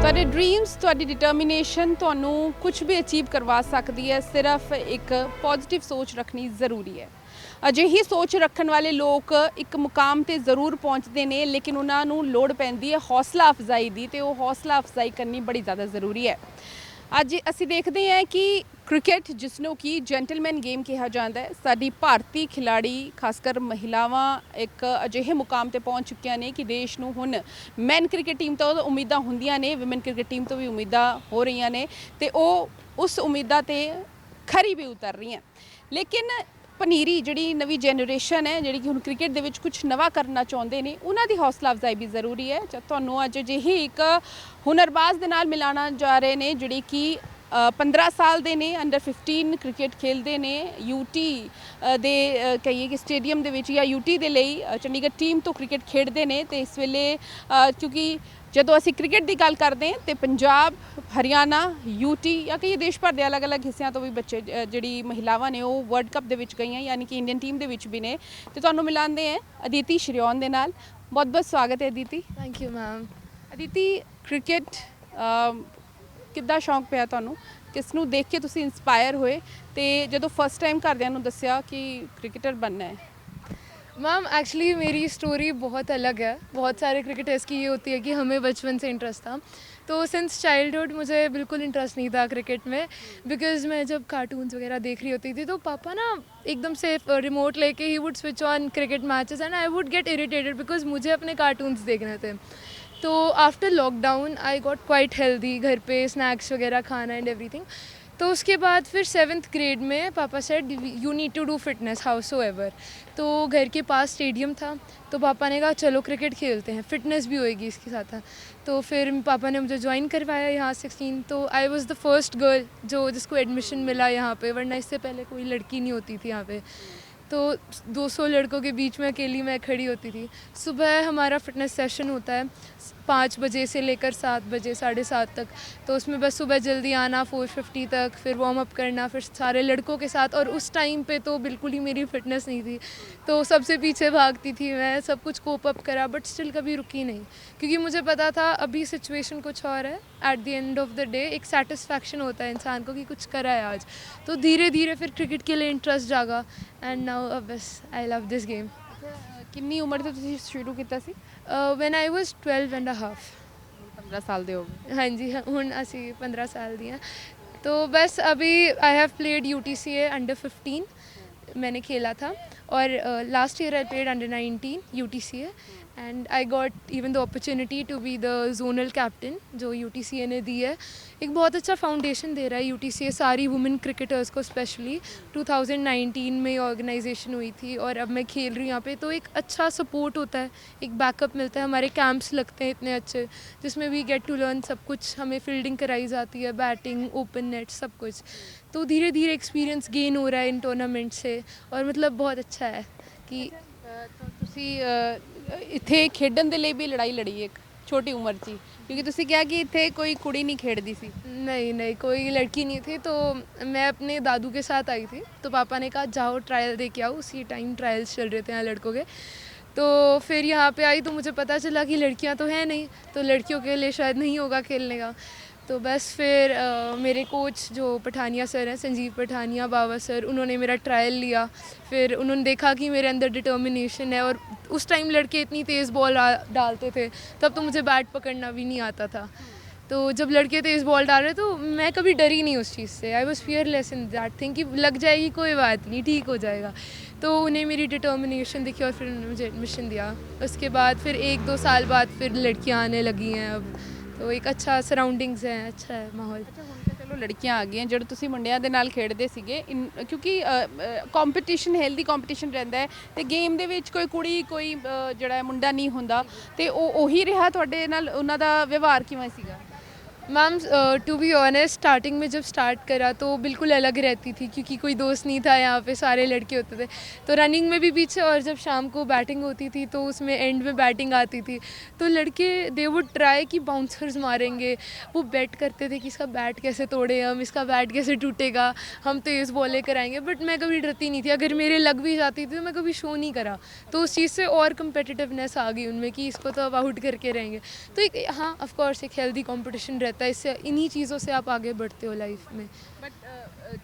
ਤੁਹਾਡੇ ਡ੍ਰੀਮਸ ਤੁਹਾਡੀ ਡਿਟਰਮੀਨੇਸ਼ਨ ਤੁਹਾਨੂੰ ਕੁਝ ਵੀ ਅਚੀਵ ਕਰਵਾ ਸਕਦੀ ਹੈ। ਸਿਰਫ ਇੱਕ ਪੋਜ਼ਿਟਿਵ ਸੋਚ ਰੱਖਣੀ ਜ਼ਰੂਰੀ ਹੈ। ਅਜਿਹੀ ਸੋਚ ਰੱਖਣ ਵਾਲੇ ਲੋਕ ਇੱਕ ਮੁਕਾਮ ਤੇ ਜ਼ਰੂਰ ਪਹੁੰਚਦੇ ਨੇ, ਲੇਕਿਨ ਉਹਨਾਂ ਨੂੰ ਲੋੜ ਪੈਂਦੀ ਹੈ ਹੌਸਲਾ ਅਫਜ਼ਾਈ ਦੀ, ਤੇ ਉਹ ਹੌਸਲਾ ਅਫਜ਼ਾਈ ਕਰਨੀ ਬੜੀ ਜ਼ਿਆਦਾ ਜ਼ਰੂਰੀ ਹੈ। ਅੱਜ ਅਸੀਂ ਦੇਖਦੇ ਹਾਂ ਕਿ ਕ੍ਰਿਕਟ, ਜਿਸ ਨੂੰ ਕਿ ਜੈਂਟਲਮੈਨ ਗੇਮ ਕਿਹਾ ਜਾਂਦਾ ਹੈ, ਸਾਡੀ ਭਾਰਤੀ ਖਿਲਾੜੀ ਖਾਸਕਰ ਮਹਿਲਾਵਾਂ ਇੱਕ ਅਜਿਹੇ ਮੁਕਾਮ ਤੇ ਪਹੁੰਚ ਚੁੱਕੀਆਂ ਨੇ ਕਿ ਦੇਸ਼ ਨੂੰ ਹੁਣ ਮੈਨ ਕ੍ਰਿਕਟ ਟੀਮ ਤੋਂ ਉਮੀਦਾਂ ਹੁੰਦੀਆਂ ਨੇ, ਵਿਮਨ ਕ੍ਰਿਕਟ ਟੀਮ ਤੋਂ ਵੀ ਉਮੀਦਾਂ ਹੋ ਰਹੀਆਂ ਨੇ, ਤੇ ਉਹ ਉਸ ਉਮੀਦਾਂ ਤੇ ਖਰੀ ਵੀ ਉਤਰ ਰਹੀਆਂ। ਲੇਕਿਨ ਪਨੀਰੀ ਜਿਹੜੀ ਨਵੀਂ ਜਨਰੇਸ਼ਨ ਹੈ, ਜਿਹੜੀ ਕਿ ਹੁਣ ਕ੍ਰਿਕਟ ਦੇ ਵਿੱਚ ਕੁਝ ਨਵਾਂ ਕਰਨਾ ਚਾਹੁੰਦੇ ਨੇ, ਉਹਨਾਂ ਦੀ ਹੌਸਲਾ ਅਫਜ਼ਾਈ ਵੀ ਜ਼ਰੂਰੀ ਹੈ। ਤੁਹਾਨੂੰ ਅੱਜ ਅਜਿਹੀ ਇੱਕ ਹੁਨਰਬਾਜ਼ ਦੇ ਨਾਲ ਮਿਲਾਉਣਾ ਜਾ ਰਹੇ ਨੇ, ਜਿਹੜੀ ਕਿ 15 ਸਾਲ ਦੇ ਨੇ, ਅੰਡਰ 15 ਕ੍ਰਿਕਟ ਖੇਡਦੇ ਨੇ, ਯੂਟੀ ਦੇ ਕਹੀਏ ਕਿ ਸਟੇਡੀਅਮ ਦੇ ਵਿੱਚ, ਜਾਂ ਯੂਟੀ ਦੇ ਲਈ ਚੰਡੀਗੜ੍ਹ ਟੀਮ ਤੋਂ ਕ੍ਰਿਕਟ ਖੇਡਦੇ ਨੇ। ਤੇ ਇਸ ਵੇਲੇ ਕਿਉਂਕਿ ਜਦੋਂ ਅਸੀਂ ਕ੍ਰਿਕਟ ਦੀ ਗੱਲ ਕਰਦੇ ਹਾਂ ਤੇ ਪੰਜਾਬ, ਹਰਿਆਣਾ, ਯੂਟੀ ਜਾਂ ਕਈ ਦੇਸ਼ ਭਰ ਦੇ ਅਲੱਗ-ਅਲੱਗ ਹਿੱਸਿਆਂ ਤੋਂ ਵੀ ਬੱਚੇ, ਜਿਹੜੀ ਮਹਿਲਾਵਾਂ ਨੇ, ਉਹ ਵਰਲਡ ਕੱਪ ਦੇ ਵਿੱਚ ਗਈਆਂ, ਯਾਨੀ ਕਿ ਇੰਡੀਅਨ ਟੀਮ ਦੇ ਵਿੱਚ ਵੀ ਨੇ। ਤੇ ਤੁਹਾਨੂੰ ਮਿਲਾਉਂਦੇ ਹਾਂ ਅਦਿਤੀ ਸ਼ਰਿਓਨ ਦੇ ਨਾਲ। ਬਹੁਤ-ਬਹੁਤ ਸਵਾਗਤ ਹੈ Aditi. Thank you ma'am. Aditi, cricket ਕਿੱਦਾਂ ਸ਼ੌਂਕ ਪਿਆ ਤੁਹਾਨੂੰ? ਕਿਸ ਨੂੰ ਦੇਖ ਕੇ ਤੁਸੀਂ ਇੰਸਪਾਇਰ ਹੋਏ, ਤੇ ਜਦੋਂ ਫਸਟ ਟਾइम ਘਰਦਿਆਂ ਨੂੰ ਦੱਸਿਆ ਕਿ क्रिकेटर बनना है? मैम एक्चुअली मेरी स्टोरी बहुत अलग है। बहुत सारे क्रिकेटर्स की ये होती है कि हमें बचपन से इंटरेस्ट था, तो सिंस चाइल्डहुड मुझे बिल्कुल इंटरेस्ट नहीं था क्रिकेट में, बिकॉज मैं जब कार्टून्स वगैरह देख रही होती थी तो पापा ना एकदम से रिमोट लेके he would switch on cricket matches and I would get irritated because मुझे अपने कार्टून्स देखने थे। तो after lockdown I got quite healthy, घर पे स्नैक्स वगैरह खाना एंड एवरीथिंग। तो उसके बाद फिर 7th ग्रेड में पापा said you need to do fitness howsoever. तो घर के पास स्टेडियम था, तो पापा ने कहा चलो क्रिकेट खेलते हैं, फिटनेस भी होएगी इसके साथ। तो फिर पापा ने मुझे ज्वाइन करवाया यहाँ 16। तो I was the first girl जिसको एडमिशन मिला यहाँ पे, वरना इससे पहले कोई लड़की नहीं होती थी यहाँ पे। तो 200 लड़कों के बीच में अकेली मैं खड़ी होती थी। सुबह हमारा फिटनेस सेशन होता है 5 बजे से लेकर 7 बजे 7:30 तक। तो उसमें बस सुबह जल्दी आना 4:50 तक, फिर वार्म अप करना, फिर सारे लड़कों के साथ। और उस टाइम पे तो बिल्कुल ही मेरी फिटनेस नहीं थी, तो सबसे पीछे भागती थी मैं, सब कुछ कोप अप करा, बट स्टिल कभी रुकी नहीं, क्योंकि मुझे पता था अभी सिचुएशन कुछ और है। At the end of the day एक सेटिस्फैक्शन होता है इंसान को कि कुछ करा है आज। तो धीरे धीरे फिर क्रिकेट के लिए इंटरेस्ट जागा एंड नाउ बस आई लव दिस गेम। ਕਿੰਨੀ ਉਮਰ ਤੋਂ ਤੁਸੀਂ ਸ਼ੁਰੂ ਕੀਤਾ ਸੀ? When I was 12 and half. 15 ਸਾਲ ਦੇ ਹੋ ਗਏ। हाँ जी, हुण असी 15 साल दी हैं। तो बस अभी I have played UTCA under 15 मैंने खेला था, और last year I played under 19 UTCA and I got even the opportunity to be the zonal captain जो UTCA ने दी है। एक बहुत अच्छा फाउंडेशन दे रहा है UTCA सारी वुमेन क्रिकेटर्स को, स्पेशली 2019 में ऑर्गेनाइजेशन हुई थी और अब मैं खेल रही हूँ यहाँ पे। तो एक अच्छा सपोर्ट होता है, एक बैकअप मिलता है, हमारे कैंप्स लगते हैं इतने अच्छे, जिसमें वी गेट टू लर्न सब कुछ। हमें फील्डिंग कराई जाती है, बैटिंग, ओपन नेट, सब कुछ। तो धीरे धीरे एक्सपीरियंस गेन हो रहा है इन टूर्नामेंट से, और मतलब बहुत अच्छा है कि ਤੁਸੀਂ ਇੱਥੇ ਖੇਡਣ ਦੇ ਲਈ ਵੀ ਲੜਾਈ ਲੜੀ ਇੱਕ ਛੋਟੀ ਉਮਰ 'ਚ ਹੀ, क्योंकि ਤੁਸੀਂ ਕਿਹਾ कि ਇੱਥੇ ਕੋਈ ਕੁੜੀ नहीं खेड़ती सी। नहीं कोई लड़की नहीं थी। तो मैं अपने दादू के साथ आई थी, तो पापा ने कहा जाओ ट्रायल दे के आओ। उसी टाइम ट्रायल्स चल रहे थे यहाँ लड़कों के। तो फिर यहाँ पे आई तो मुझे पता चला कि लड़कियाँ तो हैं नहीं, तो लड़कियों के लिए शायद नहीं होगा खेलने का। तो बस फिर मेरे कोच जो पठानिया सर हैं, संजीव पठानिया बाबा सर, उन्होंने मेरा ट्रायल लिया। फिर उन्होंने देखा कि मेरे अंदर डिटर्मिनेशन है, और उस टाइम लड़के इतनी तेज़ बॉल डालते थे, तब तो मुझे बैट पकड़ना भी नहीं आता था। तो जब लड़के तेज़ बॉल डाल रहे तो मैं कभी डरी नहीं उस चीज़ से। I was fearless in that thing कि लग जाएगी कोई बात नहीं, ठीक हो जाएगा। तो उन्हें मेरी डिटर्मिनेशन दिखी और फिर उन्होंने मुझे एडमिशन दिया। उसके बाद फिर 1-2 साल बाद फिर लड़कियाँ आने लगी हैं अब, तो एक अच्छा सराउंडिंग्स है, अच्छा है माहौल। ਚਲੋ ਲੜਕੀਆਂ ਆ ਗਈਆਂ, ਜਿਹੜੇ ਤੁਸੀਂ ਮੁੰਡਿਆਂ ਦੇ ਨਾਲ ਖੇਡਦੇ ਸੀਗੇ, ਕਿਉਂਕਿ ਕੰਪੀਟੀਸ਼ਨ, ਹੈਲਦੀ ਕੰਪੀਟੀਸ਼ਨ ਰਹਿੰਦਾ ਹੈ, ਤੇ ਗੇਮ ਦੇ ਵਿੱਚ ਕੋਈ ਕੁੜੀ, ਕੋਈ ਜਿਹੜਾ ਮੁੰਡਾ ਨਹੀਂ ਹੁੰਦਾ, ਤੇ ਉਹ ਉਹੀ ਰਿਹਾ ਤੁਹਾਡੇ ਨਾਲ? ਉਹਨਾਂ ਦਾ ਵਿਵਹਾਰ ਕਿਵੇਂ ਸੀਗਾ? Ma'am to be honest starting में जब स्टार्ट करा तो बिल्कुल अलग रहती थी, क्योंकि कोई दोस्त नहीं था, यहाँ पे सारे लड़के होते थे, तो रनिंग में भी पीछे, और जब शाम को बैटिंग होती थी तो उसमें एंड में बैटिंग आती थी तो लड़के दे वुड ट्राई कि बाउंसर्स मारेंगे, वो बैट करते थे कि इसका बैट कैसे तोड़े हम, इसका बैट कैसे टूटेगा, हम तेज़ बॉल लेकर आएंगे, बट मैं कभी डरती नहीं थी, अगर मेरे लग भी जाती थी तो मैं कभी शो नहीं करा, तो उस चीज़ से और कम्पिटिटिवनेस आ गई उनमें कि इसको तो अब आउट करके रहेंगे। तो एक, हाँ ऑफ कोर्स एक हेल्दी कंपटीशन रहता है, इससे इन्हीं चीज़ों से आप आगे बढ़ते हो लाइफ में। ਬਟ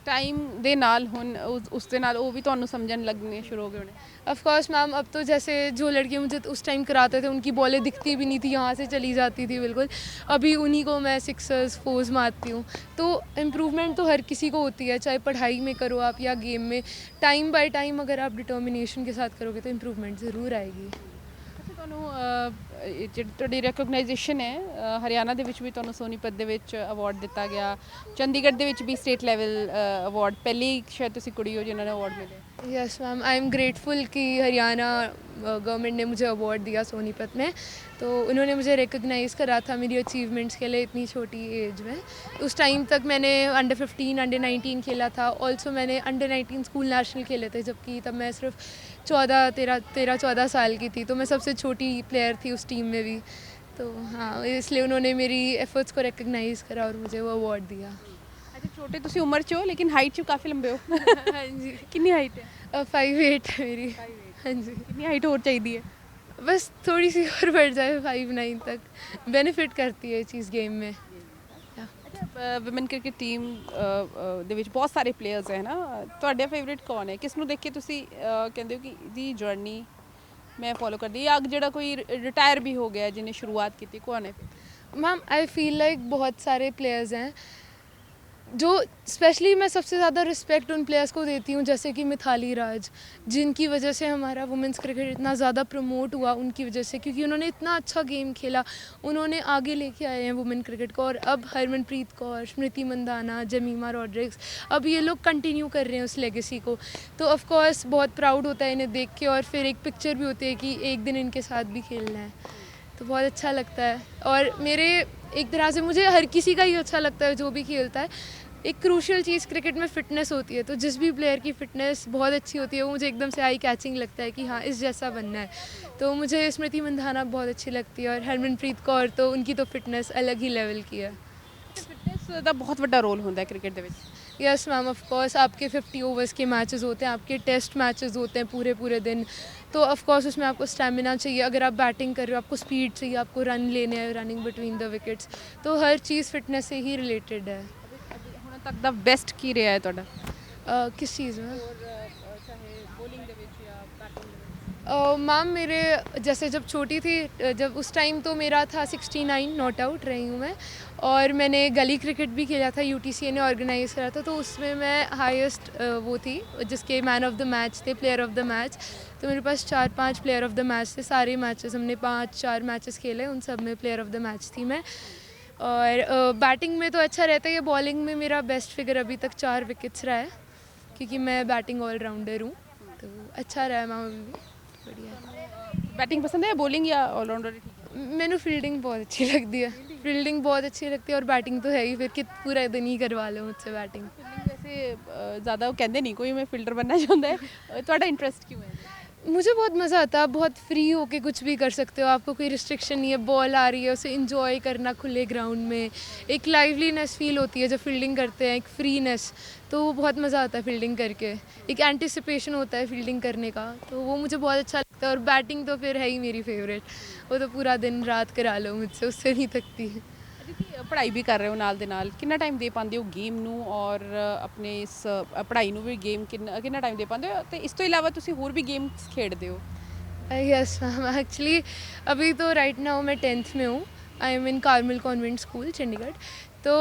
ਟਾਈਮ ਦੇ ਨਾਲ ਹੁਣ ਉਸ ਦੇ ਨਾਲ ਉਹ ਵੀ ਤੁਹਾਨੂੰ ਸਮਝਣ ਲੱਗਣੇ ਸ਼ੁਰੂ ਹੋ ਗਏ ਹੋਣੇ। ऑफ कोर्स मैम, अब तो जैसे जो लड़के मुझे उस टाइम कराते थे उनकी बॉलें दिखती भी नहीं थी, यहाँ से चली जाती थी बिल्कुल, अभी उन्हीं को मैं सिक्सर्स फोर्स मारती हूँ। तो इम्प्रूवमेंट तो हर किसी को होती है, चाहे पढ़ाई में करो आप या गेम में, टाइम बाय टाइम अगर आप डिटर्मिनेशन के साथ करोगे तो इम्प्रूवमेंट ज़रूर आएगी। ਅੱਛਾ, ਤੁਹਾਨੂੰ ਜਿਹੜੀ ਤੁਹਾਡੀ ਰੈਕੋਗਨਾਈਜੇਸ਼ਨ ਹੈ ਹਰਿਆਣਾ ਦੇ ਵਿੱਚ ਵੀ ਤੁਹਾਨੂੰ ਸੋਨੀਪਤ ਦੇ ਵਿੱਚ ਅਵਾਰਡ ਦਿੱਤਾ ਗਿਆ, ਚੰਡੀਗੜ੍ਹ ਦੇ ਵਿੱਚ ਵੀ ਸਟੇਟ ਲੈਵਲ ਅਵਾਰਡ, ਪਹਿਲੀ ਸ਼ਾਇਦ ਤੁਸੀਂ ਕੁੜੀ ਹੋ ਜਿਨ੍ਹਾਂ ਨੂੰ ਅਵਾਰਡ ਮਿਲੇ। Yes ma'am, I am grateful कि हरियाणा गवर्नमेंट ने मुझे अवार्ड दिया सोनीपत में, तो उन्होंने मुझे रिकग्नाइज़ करा था मेरी अचीवमेंट्स के लिए इतनी छोटी एज में। उस टाइम तक मैंने अंडर 15 अंडर 19 खेला था, ऑल्सो मैंने अंडर 19 स्कूल नेशनल खेले थे, जबकि तब मैं सिर्फ 13-14 साल की थी, तो मैं सबसे छोटी प्लेयर थी उस टीम में भी। तो हाँ, इसलिए उन्होंने मेरी एफर्ट्स को रिकग्नाइज़ करा और मुझे वो अवार्ड दिया। ਅੱਛਾ, ਛੋਟੇ ਤੁਸੀਂ ਉਮਰ 'ਚ ਹੋ ਲੇਕਿन ਹਾਈਟ 'ਚ ਕਾਫੀ ਲੰਬੇ ਹੋ। हाँ जी, ਕਿੰਨੀ ਹਾਈਟ ਹੈ? 5'8" है मेरी। हाँ जी, ਕਿੰਨੀ ਹਾਈਟ ਹੋਰ ਚਾਹੀਦੀ ਹੈ? बस थोड़ी सी और बढ़ जाए 5'9" तक, बेनिफिट करती है ये चीज़ गेम में। ਅੱਛਾ, ਵਿਮਨ ਕ੍ਰਿਕਟ ਟੀਮ ਦੇ ਵਿੱਚ ਬਹੁਤ ਸਾਰੇ ਪਲੇਅਰਸ ਹੈ ਨਾ, ਤੁਹਾਡਾ ਫੇਵਰੇਟ ਕੌਣ ਹੈ? ਕਿਸ ਨੂੰ ਦੇਖ ਕੇ ਤੁਸੀਂ ਕਹਿੰਦੇ ਹੋ ਕਿ ਇਹਦੀ ਜਰਨੀ ਮੈਂ ਫੋਲੋ ਕਰਦੀ, ਜਾਂ ਜਿਹੜਾ ਕੋਈ ਰਿਟਾਇਰ ਵੀ ਹੋ ਗਿਆ ਜਿਹਨੇ ਸ਼ੁਰੂਆਤ ਕੀਤੀ, ਕੌਣ ਹੈ? मैम आई फील लाइक बहुत सारे प्लेयर्स हैं जो, स्पेशली मैं सबसे ज़्यादा रिस्पेक्ट उन प्लेयर्स को देती हूँ जैसे कि मिथाली राज, जिनकी वजह से हमारा वुमेंस क्रिकेट इतना ज़्यादा प्रमोट हुआ, उनकी वजह से, क्योंकि उन्होंने इतना अच्छा गेम खेला, उन्होंने आगे लेके आए हैं वुमेन क्रिकेट को, और अब हरमनप्रीत कौर, स्मृति मंदाना, जमीमा रॉड्रिक्स, अब ये लोग कंटिन्यू कर रहे हैं उस लेगेसी को, तो ऑफ कोर्स बहुत प्राउड होता है इन्हें देख के, और फिर एक पिक्चर भी होती है कि एक दिन इनके साथ भी खेलना है, तो बहुत अच्छा लगता है। और मेरे एक तरह से मुझे हर किसी का ही अच्छा लगता है जो भी खेलता है। एक क्रूशियल चीज़ क्रिकेट में फ़िटनेस होती है, तो जिस भी प्लेयर की फ़िटनेस बहुत अच्छी होती है वो मुझे एकदम से आई कैचिंग लगता है कि हाँ इस जैसा बनना है, तो मुझे स्मृति मंदाना बहुत अच्छी लगती है, और हरमनप्रीत कौर तो उनकी तो फ़िटनेस अलग ही लेवल की है। ਫਿਟਨੈਸ ਦਾ ਬਹੁਤ ਵੱਡਾ ਰੋਲ ਹੁੰਦਾ ਹੈ ਕ੍ਰਿਕਟ ਦੇ ਵਿੱਚ। यस मैम, ऑफ कोर्स आपके 50 ओवर्स के मैचेस होते हैं, आपके टेस्ट मैचेस होते हैं पूरे पूरे दिन, तो ऑफ कोर्स उसमें आपको स्टेमिना चाहिए, अगर आप बैटिंग कर रहे हो आपको स्पीड चाहिए, आपको रन लेने हैं, रनिंग बिटवीन द विकेट्स, तो हर चीज़ फिटनेस से ही रिलेटेड है। ਹੁਣ ਤੱਕ ਦਾ ਬੈਸਟ ਕੀ ਰਿਹਾ ਹੈ ਤੁਹਾਡਾ? किस चीज़ में? ਚਾਹੇ ਬੋਲਿੰਗ ਦੇ ਵਿੱਚ ਜਾਂ ਬੈਟਿੰਗ ਦੇ ਵਿੱਚ? मैम मेरे, जैसे जब छोटी थी, जब उस टाइम तो मेरा था 69 नॉट आउट रही हूँ मैं, और मैंने गली क्रिकेट भी खेला था, यूटीसीए ने ऑर्गेनाइज करा था, तो उसमें मैं हाईएस्ट वो थी जिसके मैन ऑफ द मैच थे, प्लेयर ऑफ द मैच, तो मेरे पास 4-5 प्लेयर ऑफ द मैच थे, सारे मैचेस हमने 5-4 मैचेस खेले, उन सब में प्लेयर ऑफ द मैच थी मैं। और बैटिंग में तो अच्छा रहता है, बॉलिंग में मेरा बेस्ट फिगर अभी तक 4 विकेट्स रहा है, क्योंकि मैं बैटिंग ऑलराउंडर हूँ, तो अच्छा रहा है मैम अभी भी बढ़िया। बैटिंग पसंद है या बॉलिंग या ऑलराउंडर? मैंने फील्डिंग बहुत अच्छी लगती है, फील्डिंग बहुत अच्छी लगती है, और बैटिंग तो है ही, फिर कि पूरा दिन ही करवा लो मुझसे बैटिंग। ਵੈਸੇ ਜ਼ਿਆਦਾ ਉਹ ਕਹਿੰਦੇ ਨਹੀਂ ਕੋਈ ਮੈਂ ਫੀਲਡਰ बनना ਚਾਹੁੰਦਾ ਹੈ, ਤੁਹਾਡਾ ਇੰਟਰਸਟ ਕਿਉਂ ਹੈ? मुझे बहुत मज़ा आता है, आप बहुत फ्री होके कुछ भी कर सकते हो, आपको कोई रिस्ट्रिक्शन नहीं है, बॉल आ रही है उसे इंजॉय करना खुले ग्राउंड में, एक लाइवलीनेस फील होती है जब फील्डिंग करते हैं, एक फ्रीनेस, तो वो बहुत मज़ा आता है फील्डिंग करके, एक एंटिसिपेशन होता है फील्डिंग करने का, तो वो मुझे बहुत अच्छा लगता है। और बैटिंग तो फिर है ही मेरी फेवरेट, वो तो पूरा दिन रात करा लो मुझसे, उससे नहीं थकती। ਤੁਸੀਂ ਪੜ੍ਹਾਈ ਵੀ ਕਰ ਰਹੇ ਹੋ ਨਾਲ ਦੇ ਨਾਲ, ਕਿੰਨਾ ਟਾਈਮ ਦੇ ਪਾਉਂਦੇ ਹੋ ਗੇਮ ਨੂੰ, ਔਰ ਆਪਣੇ ਇਸ ਪੜ੍ਹਾਈ ਨੂੰ ਵੀ ਗੇਮ ਕਿੰਨਾ ਟਾਈਮ ਦੇ ਪਾਉਂਦੇ ਹੋ, ਤੇ ਇਸ ਤੋਂ ਇਲਾਵਾ ਤੁਸੀਂ ਹੋਰ ਵੀ ਗੇਮਸ ਖੇਡਦੇ ਹੋ? यस मैम, एक्चुअली अभी तो राइट नाउ मैं 10th में हूँ, I am in Carmel convent school Chandigarh, तो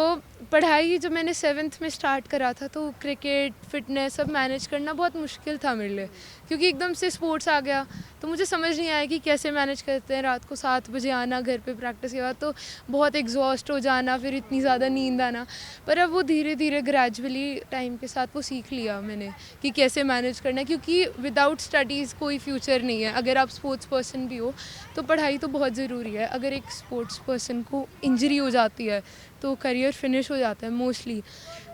पढ़ाई जब मैंने 7th में स्टार्ट करा था तो क्रिकेट फिटनेस सब मैनेज करना बहुत मुश्किल था मेरे लिए, क्योंकि एकदम से स्पोर्ट्स आ गया, तो मुझे समझ नहीं आया कि कैसे मैनेज करते हैं, रात को 7 बजे आना घर पे प्रैक्टिस के बाद, तो बहुत एग्जॉस्ट हो जाना, फिर इतनी ज़्यादा नींद आना, पर अब वो धीरे धीरे ग्रेजुअली टाइम के साथ वो सीख लिया मैंने कि कैसे मैनेज करना है, क्योंकि विदाउट स्टडीज़ कोई फ्यूचर नहीं है। अगर आप स्पोर्ट्स पर्सन भी हो तो पढ़ाई तो बहुत ज़रूरी है, अगर एक स्पोर्ट्स पर्सन को इंजरी हो जाती है तो करियर फिनिश हो जाता है मोस्टली,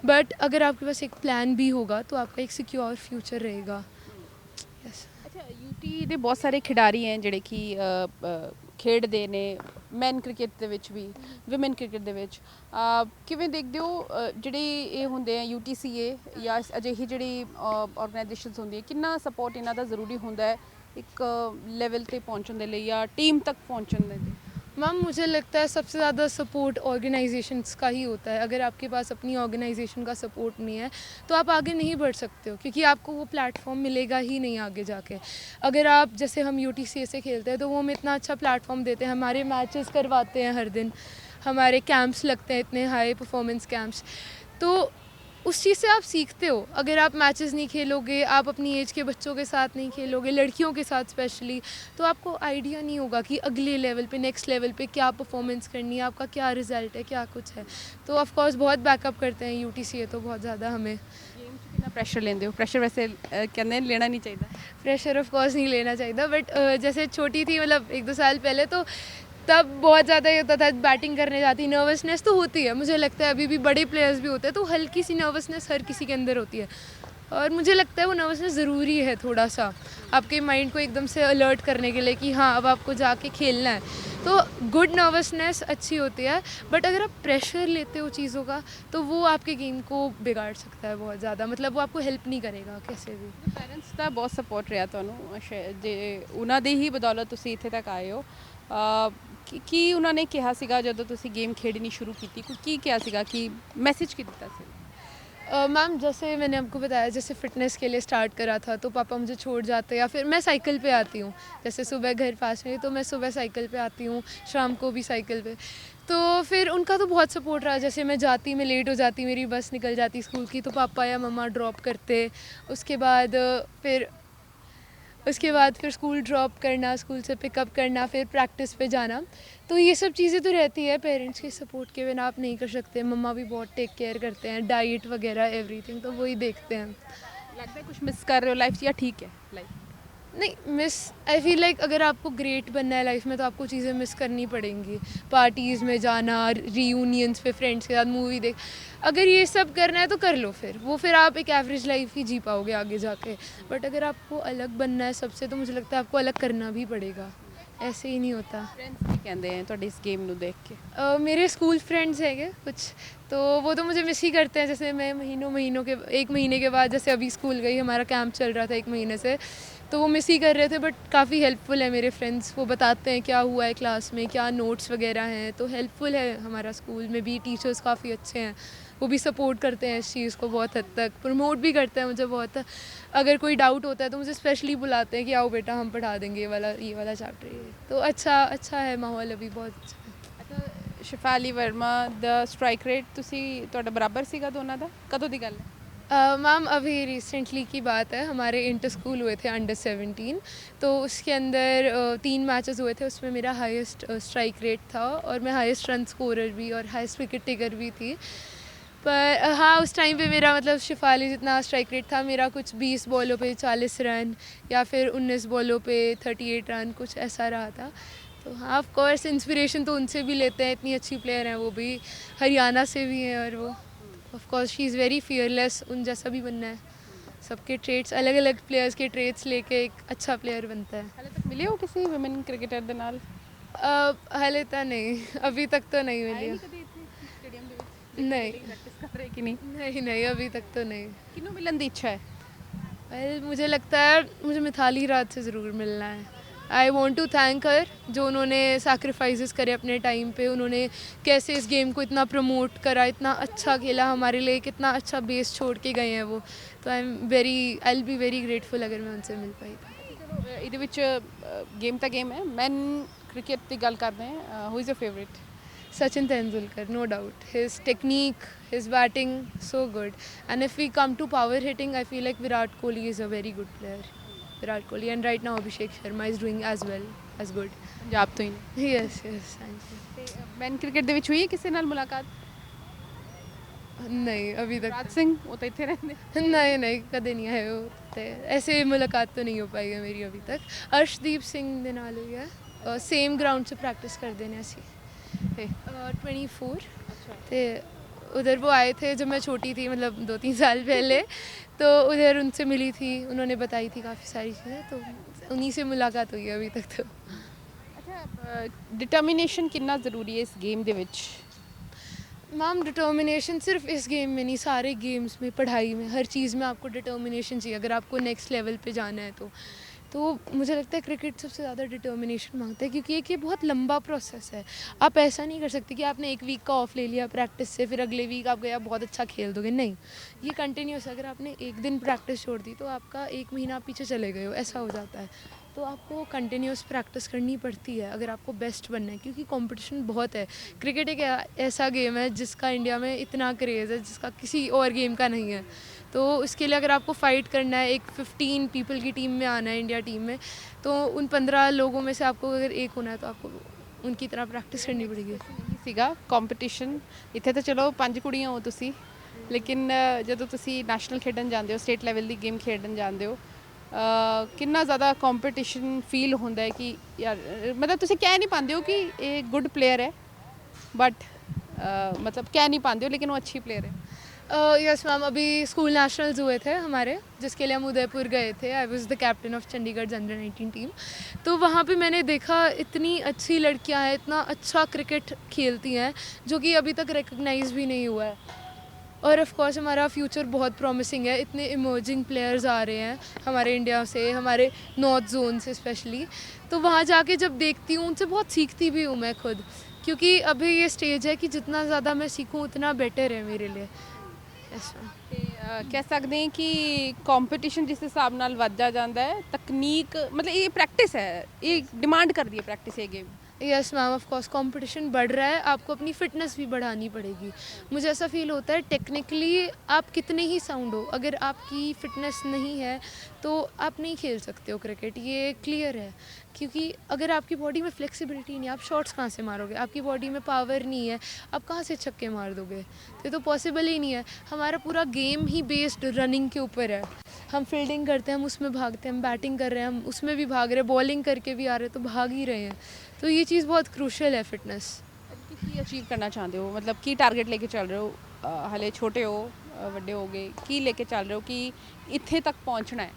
बट अगर आपके पास एक प्लान भी होगा तो आपका एक सिक्योर फ्यूचर रहेगा। यस। ਅੱਛਾ ਯੂਟੀ ਦੇ ਬਹੁਤ ਸਾਰੇ ਖਿਡਾਰੀ ਹੈ ਜਿਹੜੇ ਕਿ ਖੇਡਦੇ ਨੇ ਮੈਨ ਕ੍ਰਿਕਟ ਦੇ ਵਿੱਚ ਵੀ ਵਿਮਨ ਕ੍ਰਿਕਟ ਦੇ ਵਿੱਚ ਕਿਵੇਂ ਦੇਖਦੇ ਹੋ ਜਿਹੜੇ ਇਹ ਹੁੰਦੇ ਆ UTCA ਜਾਂ ਅਜਿਹੀ ਜਿਹੜੀ ਆਰਗੇਨਾਈਜੇਸ਼ਨਸ ਹੁੰਦੀਆਂ ਕਿੰਨਾ ਸਪੋਰਟ ਇਹਨਾਂ ਦਾ ਜ਼ਰੂਰੀ ਹੁੰਦਾ ਹੈ ਇੱਕ ਲੈਵਲ ਤੇ ਪਹੁੰਚਣ ਦੇ ਲਈ ਜਾਂ ਟੀਮ ਤੱਕ ਪਹੁੰਚਣ ਦੇ ਲਈ? मैम मुझे लगता है सबसे ज़्यादा सपोर्ट ऑर्गेनाइजेशंस का ही होता है। अगर आपके पास अपनी ऑर्गेनाइजेशन का सपोर्ट नहीं है तो आप आगे नहीं बढ़ सकते हो, क्योंकि आपको वो प्लेटफॉर्म मिलेगा ही नहीं आगे जाके। अगर आप जैसे हम UTCA से खेलते हैं तो वो हमें इतना अच्छा प्लेटफॉर्म देते हैं, हमारे मैचेस करवाते हैं हर दिन, हमारे कैंप्स लगते हैं इतने हाई परफॉर्मेंस कैंप्स, तो उस चीज़ से आप सीखते हो। अगर आप मैचेस नहीं खेलोगे, आप अपनी एज के बच्चों के साथ नहीं खेलोगे, लड़कियों के साथ स्पेशली, तो आपको आइडिया नहीं होगा कि अगले लेवल पे, नेक्स्ट लेवल पे क्या परफॉर्मेंस करनी है, आपका क्या रिजल्ट है, क्या कुछ है। तो ऑफ कोर्स बहुत बैकअप करते हैं UTCA तो बहुत ज़्यादा हमें। ਗੇਮ 'ਚ ਕਿੰਨਾ ਪ੍ਰੈਸ਼ਰ ਲੈਂਦੇ ਹੋ? ਪ੍ਰੈਸ਼ਰ ਵੈਸੇ ਕਹਿੰਦੇ ਲੈਣਾ ਨਹੀਂ ਚਾਹੀਦਾ। प्रेशर ऑफ कोर्स नहीं लेना चाहिए, बट जैसे छोटी थी, मतलब 1-2 साल पहले, तो तब बहुत ज़्यादा ये होता था, बैटिंग करने जाती नर्वसनेस तो होती है, मुझे लगता है अभी भी बड़े प्लेयर्स भी होते हैं तो हल्की सी नर्वसनेस हर किसी के अंदर होती है, और मुझे लगता है वो नर्वसनेस ज़रूरी है थोड़ा सा आपके माइंड को एकदम से अलर्ट करने के लिए कि हाँ अब आपको जाके खेलना है। तो गुड नर्वसनेस अच्छी होती है, बट अगर आप प्रेशर लेते हो चीज़ों का तो वो आपके गेम को बिगाड़ सकता है बहुत ज़्यादा, मतलब वो आपको हेल्प नहीं करेगा कैसे भी। ਪੈਰੈਂਟਸ ਦਾ ਬਹੁਤ ਸਪੋਰਟ ਰਿਹਾ ਤੁਹਾਨੂੰ ਜੇ ਉਹਨਾਂ ਦੀ ਹੀ ਬਦੌਲਤ ਤੁਸੀਂ ਇੱਥੇ ਤੱਕ ਆਏ ਹੋ। ਕੀ ਉਹਨਾਂ ਨੇ ਕਿਹਾ ਸੀਗਾ ਜਦੋਂ ਤੁਸੀਂ ਗੇਮ ਖੇਡਣੀ ਸ਼ੁਰੂ ਕੀਤੀ? ਕੀ ਕਿਹਾ ਸੀਗਾ ਕਿ ਮੈਸੇਜ ਕੀ ਦਿੱਤਾ ਸੀ? मैम जैसे मैंने आपको बताया, जैसे फ़िटनेस के लिए स्टार्ट करा था तो पापा मुझे छोड़ जाते, या फिर मैं साइकिल पे आती हूँ, जैसे सुबह घर पास में तो मैं सुबह साइकिल पे आती हूँ, शाम को भी साइकिल पे। तो फिर उनका तो बहुत सपोर्ट रहा, जैसे मैं जाती, मैं लेट हो जाती, मेरी बस निकल जाती स्कूल की, तो पापा या मम्मा ड्रॉप करते। उसके बाद फिर स्कूल ड्रॉप करना, स्कूल से पिकअप करना, फिर प्रैक्टिस पे जाना। तो ये सब चीज़ें तो रहती है, पेरेंट्स के सपोर्ट के बिना आप नहीं कर सकते। मम्मा भी बहुत टेक केयर करते हैं, डाइट वगैरह एवरीथिंग, तो वही देखते हैं। लगता है कुछ मिस कर रहे हो लाइफ या ठीक है लाइफ? नहीं मिस, आई फील लाइक अगर आपको ग्रेट बनना है लाइफ में तो आपको चीज़ें मिस करनी पड़ेंगी। पार्टीज़ में जाना, रीयूनियंस पे फ्रेंड्स के साथ मूवी देख, अगर ये सब करना है तो कर लो, फिर आप एक एवरेज लाइफ ही जी पाओगे आगे जाके। बट अगर आपको अलग बनना है सबसे तो मुझे लगता है आपको अलग करना भी पड़ेगा, ऐसे ही नहीं होता। फ्रेंड्स ਕੀ ਕਹਿੰਦੇ हैं ਤੁਹਾਡੀ ਇਸ ਗੇਮ ਨੂੰ ਦੇਖ ਕੇ? मेरे स्कूल फ्रेंड्स हैं कुछ, तो वो तो मुझे मिस ही करते हैं। जैसे मैं महीनों के 1 महीने के बाद जैसे अभी स्कूल गई, हमारा कैंप चल रहा था 1 महीने से, तो वो मिस ही कर रहे थे, बट काफ़ी हेल्पफुल है मेरे फ्रेंड्स। वो बताते हैं क्या हुआ है क्लास में, क्या नोट्स वगैरह हैं, तो हेल्पफुल है हमारा स्कूल में भी। टीचर्स काफ़ी अच्छे हैं, वो भी सपोर्ट करते हैं इस चीज़ को, बहुत हद तक प्रमोट भी करते हैं मुझे बहुत। अगर कोई डाउट होता है तो मुझे स्पेशली बुलाते हैं कि आओ बेटा हम पढ़ा देंगे ये वाला चैप्टर, ये तो अच्छा है माहौल अभी बहुत अच्छा है। ਅੱਛਾ ਸ਼ਿਫਾਲੀ ਵਰਮਾ ਦਾ ਸਟ੍ਰਾਈਕ ਰੇਟ ਤੁਸੀਂ ਤੁਹਾਡਾ ਬਰਾਬਰ ਸੀਗਾ ਦੋਨਾਂ ਦਾ? ਕਦੋਂ ਦੀ ਗੱਲ ਹੈ? मैम अभी रिसेंटली की बात है, हमारे इंटर स्कूल हुए थे अंडर 17, तो उसके अंदर 3 मैचेस हुए थे, उसमें मेरा हाईएस्ट स्ट्राइक रेट था और मैं हाईएस्ट रन स्कोरर भी और हाईएस्ट विकेट टेकर भी थी। पर हाँ उस टाइम पे मेरा मतलब शिफाली जितना स्ट्राइक रेट था, मेरा कुछ 20 बॉलों पे 40 रन या फिर 19 बॉलों पे 38 रन, कुछ ऐसा रहा था। तो हाँ ऑफ कोर्स इंस्पिरेशन तो उनसे भी लेते हैं, इतनी अच्छी प्लेयर हैं वो भी, हरियाणा से भी हैं, और वो of course she is very fearless, उन जैसा भी बनना है। सबके ट्रेड्स अलग अलग प्लेयर्स के ट्रेड्स लेके एक अच्छा प्लेयर बनता है। ਹਾਲੇ ਤੱਕ ਮਿਲੇ ਹੋ ਕਿਸੇ ਵਿਮਨ ਕ੍ਰਿਕਟਰ ਦੇ ਨਾਲ? हाले तो नहीं, अभी तक तो नहीं मिली। ਕਦੇ ਇੱਥੇ ਸਟੇਡੀਅਮ ਦੇ ਵਿੱਚ नहीं ਪ੍ਰੈਕਟਿਸ ਕਰ ਰਹੇ ਕਿ ਨਹੀਂ? नहीं अभी तक तो नहीं। ਕਿਹਨੂੰ ਮਿਲਣ ਦੀ ਇੱਛਾ ਹੈ? वेल मुझे लगता है मुझे मिथाली राज से ज़रूर मिलना है। I want to thank her, जो उन्होंने सैक्रिफाइसेस करे अपने टाइम पे, उन्होंने कैसे इस गेम को इतना प्रमोट करा, इतना अच्छा खेला हमारे लिए, कितना अच्छा बेस छोड़ के गए हैं वो। तो I will be very grateful अगर मैं उनसे मिल पाई तो। ਚਲੋ ਇਹਦੇ ਵਿੱਚ ਗੇਮ ਤਾਂ ਗੇਮ ਹੈ, ਮੈਨ ਕ੍ਰਿਕਟ ਦੀ ਗੱਲ ਕਰਦੇ ਹਾਂ, who is your favourite? Sachin Tendulkar, no doubt. His technique, his batting, so good. And if we come to power hitting, I feel like Virat Kohli is a very good player. Virat Kohli, and right now Abhishek Sharma is doing as well as good. Punjab ਤੋਂ ਹੀ ਨੇ Yes, thank you. ਤੇ ਮੈਨ cricket ਦੇ ਵਿੱਚ ਹੋਈ ਹੈ ਕਿਸੇ ਨਾਲ ਮੁਲਾਕਾਤ? नहीं अभी तक ਰਾਜ ਸਿੰਘ ਉਹ ਤਾਂ ਇੱਥੇ ਰਹਿੰਦੇ। नहीं कदे नहीं आए हो, ते ऐसे मुलाकात तो नहीं हो पाई है मेरी अभी तक। अर्शदीप सिंह दे नाल हुई है, सेम ग्राउंड से प्रैक्टिस करते हैं असी। ਤੇ 24। ਅੱਛਾ तो उधर वो आए थे जब मैं छोटी थी, मतलब 2-3 साल पहले। तो उधर उनसे मिली थी, उन्होंने बताई थी काफ़ी सारी चीज़ें, तो उन्हीं से मुलाकात हुई है अभी तक तो। अच्छा, डिटर्मिनेशन कितना ज़रूरी है इस गेम ਦੇ ਵਿੱਚ? मैम डिटर्मिनेशन सिर्फ इस गेम में नहीं, सारे गेम्स में, पढ़ाई में, हर चीज़ में आपको डिटर्मिनेशन चाहिए अगर आपको नेक्स्ट लेवल पे जाना है तो मुझे लगता है क्रिकेट सबसे ज़्यादा डिटर्मिनेशन मांगता है, क्योंकि एक ये बहुत लंबा प्रोसेस है। आप ऐसा नहीं कर सकते कि आपने एक वीक का ऑफ ले लिया प्रैक्टिस से, फिर अगले वीक आप गए आप बहुत अच्छा खेल दोगे, नहीं। ये कंटिन्यूस है। अगर आपने एक दिन प्रैक्टिस छोड़ दी तो आपका 1 महीना आप पीछे चले गए हो, ऐसा हो जाता है। तो आपको कंटिन्यूस प्रैक्टिस करनी पड़ती है अगर आपको बेस्ट बनना है, क्योंकि कंपटीशन बहुत है। क्रिकेट एक ऐसा गेम है जिसका इंडिया में इतना क्रेज़ है जिसका किसी और गेम का नहीं है। तो इसके लिए अगर आपको फ़ाइट करना है, एक 15 पीपल की टीम में आना है इंडिया टीम में, तो उन 15 लोगों में से आपको अगर एक होना है तो आपको उनकी तरह प्रैक्टिस करनी पड़ेगी। ਨਹੀਂ ਸੀਗਾ ਕੰਪੀਟੀਸ਼ਨ। ਇੱਥੇ ਤਾਂ ਚਲੋ 5 ਕੁੜੀਆਂ ਹੋ ਤੁਸੀਂ, ਲੇਕਿਨ ਜਦੋਂ ਤੁਸੀਂ ਨੈਸ਼ਨਲ ਖੇਡਣ ਜਾਂਦੇ ਹੋ, ਸਟੇਟ ਲੈਵਲ ਦੀ ਗੇਮ ਖੇਡਣ ਜਾਂਦੇ ਹੋ, ਕਿੰਨਾ ਜ਼ਿਆਦਾ ਕੰਪੀਟੀਸ਼ਨ ਫੀਲ ਹੁੰਦਾ ਹੈ ਕਿ ਯਾਰ ਮਤਲਬ ਤੁਸੀਂ ਕਹਿ ਨਹੀਂ ਪਾਉਂਦੇ ਹੋ ਕਿ ਇਹ ਗੁੱਡ ਪਲੇਅਰ ਹੈ, बट मतलब कह नहीं पाते हो लेकिन वो अच्छी प्लेयर है। यस मैम, अभी स्कूल नेशनल्स हुए थे हमारे, जिसके लिए हम उदयपुर गए थे। I was the captain of Chandigarh under 19 team. तो वहाँ पे मैंने देखा इतनी अच्छी लड़कियाँ हैं, इतना अच्छा क्रिकेट खेलती हैं, जो कि अभी तक रिकग्नाइज भी नहीं हुआ है। और ऑफ कोर्स हमारा फ्यूचर बहुत प्रॉमिसिंग है, इतने इमर्जिंग प्लेयर्स आ रहे हैं हमारे इंडिया से, हमारे नॉर्थ जोन से स्पेशली। तो वहाँ जाके जब देखती हूँ उनसे बहुत सीखती भी हूँ मैं खुद, क्योंकि अभी ये स्टेज है कि जितना ज़्यादा मैं सीखूँ उतना बेटर है मेरे लिए। Yes ma'am. ਤੇ ਕਹਿ ਸਕਦੇ ਹਾਂ ਕਿ ਕੰਪੀਟੀਸ਼ਨ ਜਿਸ ਹਿਸਾਬ ਨਾਲ ਵੱਧਦਾ ਜਾਂਦਾ ਹੈ, ਤਕਨੀਕ ਮਤਲਬ ਇਹ ਪ੍ਰੈਕਟਿਸ ਹੈ, ਇਹ ਡਿਮਾਂਡ ਕਰਦੀ ਹੈ ਪ੍ਰੈਕटिस ये game. Yes ma'am, of course competition बढ़ रहा है, आपको अपनी फ़िटनेस भी बढ़ानी पड़ेगी। मुझे ऐसा फील होता है टेक्निकली आप कितने ही साउंड हो, अगर आपकी फ़िटनेस नहीं है तो आप नहीं खेल सकते हो क्रिकेट, ये क्लियर है। क्योंकि अगर आपकी बॉडी में फ्लेक्सिबिलिटी नहीं है, आप शॉट्स कहाँ से मारोगे? आपकी बॉडी में पावर नहीं है, आप कहाँ से छक्के मार दोगे? तो ये तो पॉसिबल ही नहीं है। हमारा पूरा गेम ही बेस्ड रनिंग के ऊपर है। हम फील्डिंग करते हैं, हम उसमें भागते हैं, हम बैटिंग कर रहे हैं, हम उसमें भी भाग रहे हैं, बॉलिंग करके भी आ रहे हैं, तो भाग ही रहे हैं। तो ये चीज़ बहुत क्रूशल है फिटनेस। ਕੀ ਅਚੀਵ ਕਰਨਾ ਚਾਹੁੰਦੇ ਹੋ, ਮਤਲਬ ਕੀ ਟਾਰਗੇਟ ਲੈ ਕੇ ਚੱਲ ਰਹੇ ਹੋ? ਹਲੇ ਛੋਟੇ ਹੋ, ਵੱਡੇ ਹੋਗੇ, ਕੀ ਲੈ ਕੇ ਚੱਲ ਰਹੇ ਹੋ ਕਿ ਇੱਥੇ ਤੱਕ ਪਹੁੰਚਣਾ है?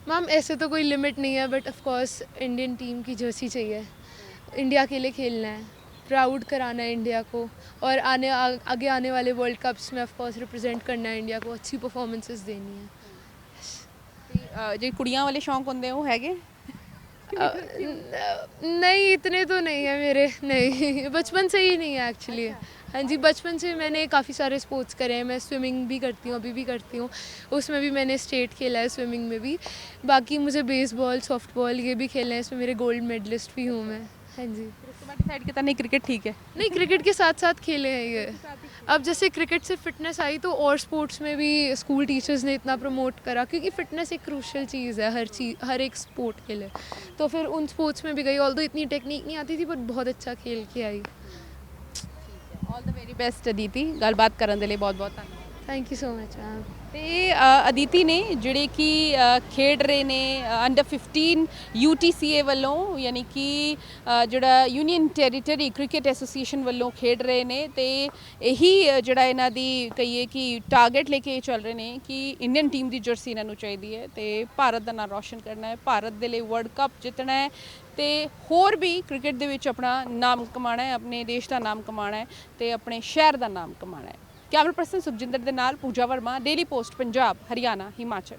मैम ऐसे तो कोई लिमिट नहीं है, but of course Indian team की जर्सी चाहिए, इंडिया के लिए खेलना है, प्राउड कराना है इंडिया को, और आगे आने वाले वर्ल्ड कप्स में ऑफ कोर्स रिप्रेजेंट करना है इंडिया को, अच्छी परफॉर्मेंसेस देनी है। ਜੇ ਕੁੜੀਆਂ ਵਾਲੇ ਸ਼ੌਂਕ ਹੁੰਦੇ ਉਹ ਹੈਗੇ? नहीं, इतने तो नहीं है मेरे, नहीं बचपन से ही नहीं है एक्चुअली। हाँ जी, बचपन से मैंने काफ़ी सारे स्पोर्ट्स करे हैं, मैं स्विमिंग भी करती हूँ, अभी भी करती हूँ, उसमें भी मैंने स्टेट खेला है स्विमिंग में भी। बाकी मुझे बेसबॉल, सॉफ्टबॉल ये भी खेलना है, इसमें मेरे गोल्ड मेडलिस्ट भी हूँ मैं। हाँ जी। उसके बाद डिसाइड किया नहीं क्रिकेट ठीक है? नहीं, क्रिकेट के साथ साथ खेले हैं ये। अब जैसे क्रिकेट से फिटनेस आई तो और स्पोर्ट्स में भी स्कूल टीचर्स ने इतना प्रमोट करा, क्योंकि फिटनेस एक क्रूशल चीज़ है हर एक स्पोर्ट के लिए। तो फिर उन स्पोर्ट्स में भी गई, ऑल्दो इतनी टेक्निक नहीं आती थी, बट बहुत अच्छा खेल के आई। All the very best Aditi, गलबात ਕਰਨ ਦੇ ਲਈ ਬਹੁਤ ਬਹੁਤ ਧੰਨਵਾਦ। Thank you so much ma'am. ਤੇ ਅਦਿਤੀ ਨੇ ਜਿਹੜੇ ਕਿ ਖੇਡ ਰਹੇ ਨੇ ਅੰਡਰ 15 UTCA ਵੱਲੋਂ, ਯਾਨੀ ਕਿ ਜਿਹੜਾ ਯੂਨੀਅਨ ਟੈਰੀਟਰੀ ਕ੍ਰਿਕਟ ਐਸੋਸੀਏਸ਼ਨ ਵੱਲੋਂ ਖੇਡ ਰਹੇ ਨੇ, ਤੇ ਇਹੀ ਜਿਹੜਾ ਇਹਨਾਂ ਦੀ ਕਹੀਏ ਕਿ ਟਾਰਗੇਟ ਲੈ ਕੇ ਚੱਲ ਰਹੇ ਨੇ ਕਿ ਇੰਡੀਅਨ ਟੀਮ ਦੀ ਜਰਸੀ ਇਹਨਾਂ ਨੂੰ ਚਾਹੀਦੀ ਹੈ ਤੇ ਭਾਰਤ ਦਾ ਨਾਮ ਰੌਸ਼ਨ ਕਰਨਾ ਹੈ, ਭਾਰਤ ਦੇ ਲਈ ਵਰਲਡ ਕੱਪ ਜਿੱਤਣਾ ਹੈ ਤੇ ਹੋਰ ਵੀ ਕ੍ਰਿਕਟ ਦੇ ਵਿੱਚ ਆਪਣਾ ਨਾਮ ਕਮਾਉਣਾ ਹੈ, ਆਪਣੇ ਦੇਸ਼ ਦਾ ਨਾਮ ਕਮਾਉਣਾ ਹੈ ਤੇ ਆਪਣੇ ਸ਼ਹਿਰ ਦਾ ਨਾਮ ਕਮਾਉਣਾ ਹੈ। ਕੈਮਰਾ ਪਰਸਨ ਸੁਖਜਿੰਦਰ ਦੇ ਨਾਲ ਪੂਜਾ ਵਰਮਾ, ਡੇਲੀ ਪੋਸਟ ਪੰਜਾਬ, ਹਰਿਆਣਾ, ਹਿਮਾਚਲ।